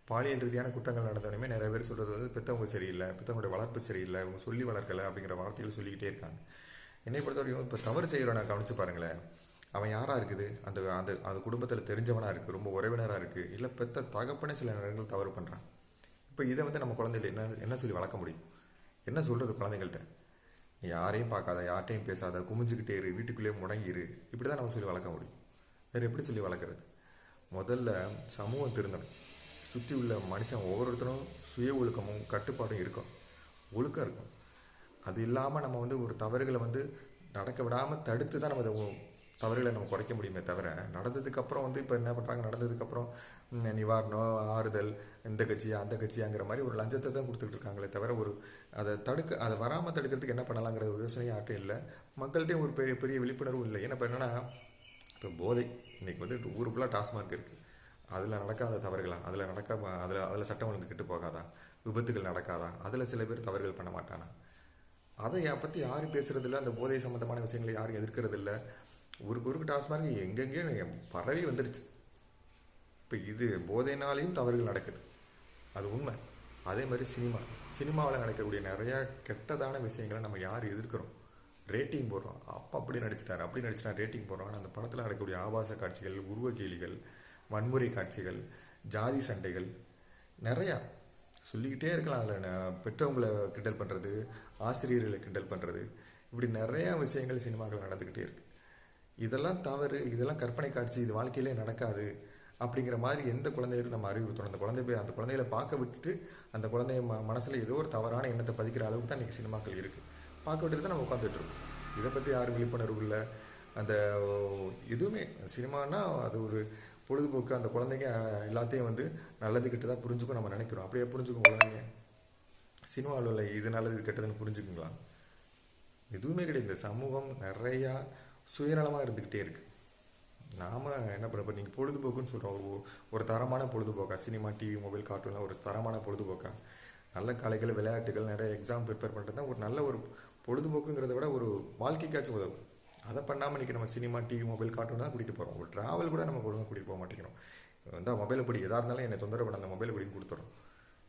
பாலியல் ரீதியான குற்றங்கள் நடந்தவனுமே நிறைய பேர் சொல்கிறது வந்து பெற்றவங்க சரியில்லை, பெற்றவங்களுடைய வளர்ப்பு சரியில்லை, இவங்க சொல்லி வளர்க்கலை அப்படிங்கிற வார்த்தைகள் சொல்லிக்கிட்டே இருக்காங்க. என்னை பொறுத்த வரைக்கும் இப்போ தவறு செய்கிறவனை கவனித்து பாருங்களேன். அவன் யாராக இருக்குது, அந்த அந்த அந்த குடும்பத்தில் தெரிஞ்சவனாக இருக்குது, ரொம்ப உறவினராக இருக்குது, இல்லை பெற்ற தகப்பனே சில நேரங்கள் தவறு பண்ணுறான். இப்போ இதை வந்து நம்ம குழந்தைகள் என்ன என்ன சொல்லி வளர்க்க முடியும்? என்ன சொல்கிறது குழந்தைங்கள்ட்ட? நீ யாரையும் பார்க்காத, யார்ட்டையும் பேசாத, குமிஞ்சிக்கிட்டே இரு, வீட்டுக்குள்ளேயே முடங்கிரு, இப்படி தான் நம்ம சொல்லி வளர்க்க முடியும். வேறு எப்படி சொல்லி வளர்க்குறது? முதல்ல சமூகம் திருந்தணும். சுற்றி உள்ள மனுஷன் ஒவ்வொருத்தரும் சுய ஒழுக்கமும் கட்டுப்பாடும் இருக்கும், ஒழுக்கம் இருக்கும். அது இல்லாமல் நம்ம வந்து ஒரு தவறுகளை வந்து நடக்க விடாமல் தடுத்து தான் நம்ம அதை தவறுகளை நம்ம குறைக்க முடியுமே தவிர, நடந்ததுக்கப்புறம் வந்து இப்போ என்ன பண்ணுறாங்க, நடந்ததுக்கப்புறம் நிவாரணம், ஆறுதல், இந்த கட்சி அந்த கட்சியாங்கிற மாதிரி ஒரு லஞ்சத்தை தான் கொடுத்துட்டு இருக்காங்களே தவிர, ஒரு அதை வராமல் தடுக்கிறதுக்கு என்ன பண்ணலாங்கிற ஒரு யோசனையும் யார்ட்டும் இல்லை. மக்கள்கிட்டையும் ஒரு பெரிய பெரிய விழிப்புணர்வும் இல்லை. ஏன்னா இப்போ என்னென்னா, இப்போ போதை இன்றைக்கி வந்து ஊர் ஃபுல்லாக டாஸ்மார்க் இருக்குது. அதில் நடக்காத தவறுகளா? அதில் சட்டம் ஒழுங்கு கெட்டு போகாதா? விபத்துகள் நடக்காதா? அதில் சில பேர் தவறுகள் பண்ண மாட்டானா? அதை பற்றி யாரும் பேசுகிறதில்ல. அந்த போதை சம்மந்தமான விஷயங்களை யாரும் எதிர்க்கிறதில்ல. ஊருக்கு டாஸ்மார்க் எங்கெங்கேயும் பரவி வந்துடுச்சு. இப்போ இது போதைனாலையும் தவறுகள் நடக்குது, அது உண்மை. அதே மாதிரி சினிமாவில் நடக்கக்கூடிய நிறையா கெட்டதான விஷயங்களை நம்ம யார் எதிர்க்கிறோம்? ரேட்டிங் போடுறோம். அப்படி நடிச்சிட்டார், அப்படி நடிச்சிட்டார், ரேட்டிங் போடுறோம். ஆனால் அந்த படத்தில் நடக்கக்கூடிய ஆபாச காட்சிகள், உருவ கேலிகள், வன்முறை காட்சிகள், ஜாதி சண்டைகள் நிறையா சொல்லிக்கிட்டே இருக்கலாம். அதில் பெற்றவங்களை கிண்டல் பண்ணுறது, ஆசிரியர்களை கிண்டல் பண்ணுறது, இப்படி நிறையா விஷயங்கள் சினிமாக்கள் நடந்துக்கிட்டே இருக்குது. இதெல்லாம் தவறு, இதெல்லாம் கற்பனை காட்சி, இது வாழ்க்கையிலே நடக்காது அப்படிங்கிற மாதிரி எந்த குழந்தைகளுக்கும் நம்ம அறிவுறுத்தணும். அந்த குழந்தைகளை பார்க்க விட்டுட்டு அந்த குழந்தைய மனசில் ஏதோ ஒரு தவறான எண்ணத்தை பதிக்கிற அளவுக்கு தான் இன்றைக்கி சினிமாக்கள் இருக்குது. பார்க்க விட்டுட்டு தான் நம்ம உட்காந்துட்ருக்கோம். இதை பற்றி யாரும் விழிப்புணர்வு இல்லை. அந்த எதுவுமே சினிமானா அது ஒரு பொழுதுபோக்கு. அந்த குழந்தைங்க எல்லாத்தையும் வந்து நல்லது கெட்டதாக புரிஞ்சுக்கும் நம்ம நினைக்கிறோம். அப்படியே புரிஞ்சுக்கும் குழந்தைங்க. சினிமாவில் உள்ள இது நல்லது இது கெட்டதுன்னு புரிஞ்சுக்குங்களா? எதுவுமே கிடையாது. இந்த சமூகம் நிறையா சுயநலமாக இருந்துக்கிட்டே இருக்குது. நாம் என்ன பண்ண, இப்போ நீங்கள் பொழுதுபோக்குன்னு சொல்கிறோம், ஒரு தரமான பொழுதுபோக்கா சினிமா, டிவி, மொபைல், கார்ட்டூன்லாம் ஒரு தரமான பொழுதுபோக்கா? நல்ல கலைகள், விளையாட்டுகள், நிறைய எக்ஸாம் ப்ரிப்பேர் பண்ணுறது தான் ஒரு நல்ல ஒரு பொழுதுபோக்குங்கிறத விட ஒரு வாழ்க்கைக்காச்சும் உதவும். அதை பண்ணாமல் இன்றைக்கி நம்ம சினிமா, டிவி, மொபைல், கார்ட்டூன் தான் கூட்டிகிட்டு போகிறோம். ஒரு ட்ராவல் கூட நம்ம ஒழுங்காக கூட்டிகிட்டு போக மாட்டேங்கிறோம். வந்தால் மொபைலை படி, எதாக இருந்தாலும் என்னை தொந்தரவு பண்ண அந்த மொபைலை படின்னு கொடுத்துறோம்.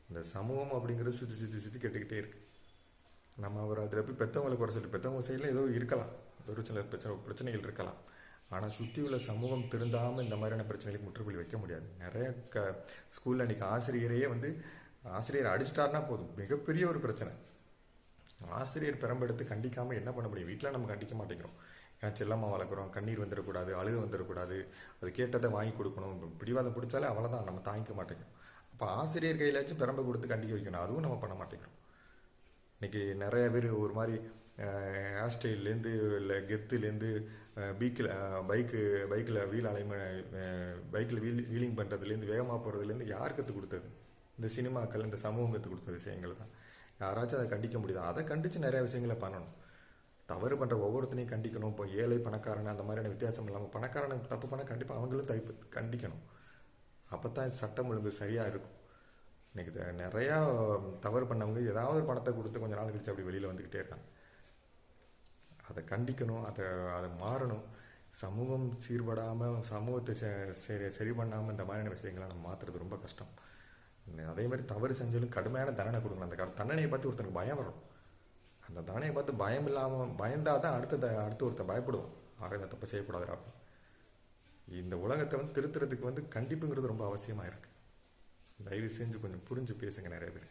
இந்த சமூகம் அப்படிங்கிறது சுற்றி சுற்றி சுற்றி கெட்டுக்கிட்டே இருக்குது. நம்ம அவர் அதில் போய் பெற்றவங்களை குறை சொல்லி, பெற்றவங்க சைடில் ஏதோ இருக்கலாம், ஒரு சில பிரச்சனைகள் இருக்கலாம். ஆனால் சுற்றி உள்ள சமூகம் திருந்தாமல் இந்த மாதிரியான பிரச்சனைகளுக்கு முற்றுப்புள்ளி வைக்க முடியாது. நிறைய ஸ்கூலில் இன்றைக்கி ஆசிரியரையே வந்து ஆசிரியர் அடிச்சிட்டாருனா போதும், மிகப்பெரிய ஒரு பிரச்சனை. ஆசிரியர் பெரம்பெடுத்து கண்டிக்காமல் என்ன பண்ண முடியும்? வீட்டில் நம்ம கண்டிக்க மாட்டேங்கிறோம். ஏன்னா செல்லம்மா வளர்க்குறோம், கண்ணீர் வந்துடக்கூடாது, அழுக வந்துடக்கூடாது, அது கேட்டதை வாங்கி கொடுக்கணும், பிடிவாதம் பிடிச்சாலே அவ்வளோதான், நம்ம தாங்கிக்க மாட்டேங்கிறோம். அப்போ ஆசிரியர் கையிலாச்சும் பெரம்பை கொடுத்து கண்டிக்க வைக்கணும், அதுவும் நம்ம பண்ண மாட்டேங்கிறோம். இன்றைக்கி நிறைய பேர் ஒரு மாதிரி ஹேர் ஸ்டைல்லேருந்து இல்லை கெத்துலேருந்து பைக்கில் வீலிங் பண்ணுறதுலேருந்து வேகமாக போகிறதுலேருந்து யார் கற்றுக் கொடுத்தது? இந்த சினிமாக்கள், இந்த சமூகம் கற்றுக் கொடுத்த விஷயங்கள் தான். யாராச்சும் அதை கண்டிக்க முடியுதா? அதை கண்டித்து நிறையா விஷயங்களை பண்ணணும். தவறு பண்ணுற ஒவ்வொருத்தனையும் கண்டிக்கணும். இப்போ ஏழை பணக்காரன் அந்த மாதிரியான வித்தியாசம் இல்லாமல் பணக்காரனை தப்பு பண்ணால் கண்டிப்பாக அவங்களும் கண்டிக்கணும். அப்போ தான் சட்டம் ஒழுங்கு சரியாக இருக்கும். இன்றைக்கி நிறையா தவறு பண்ணவங்க ஏதாவது ஒரு பணத்தை கொடுத்து கொஞ்சம் நாள் கழிச்சு அப்படி வெளியில் வந்துக்கிட்டே இருக்காங்க. அதை கண்டிக்கணும், அதை மாறணும். சமூகம் சீர்படாமல், சமூகத்தை சரி பண்ணாமல் இந்த மாதிரியான விஷயங்களை நம்ம மாற்றுறது ரொம்ப கஷ்டம். அதே மாதிரி தவறு செஞ்சாலும் கடுமையான தண்டனை கொடுக்கணும். அந்த தண்டனையை பார்த்து ஒருத்தனுக்கு பயம் வரும். அந்த தண்டனையை பார்த்து பயம் இல்லாமல் பயந்தால் தான் அடுத்து ஒருத்தன் பயப்படுவான். ஆக இந்த தப்பை செய்யக்கூடாதுடா. இந்த உலகத்தை வந்து திருத்துறதுக்கு வந்து கண்டிப்புங்கிறது ரொம்ப அவசியமாக இருக்குது. தயவு செஞ்சு கொஞ்சம் புரிஞ்சு பேசுங்க நிறைய பேர்.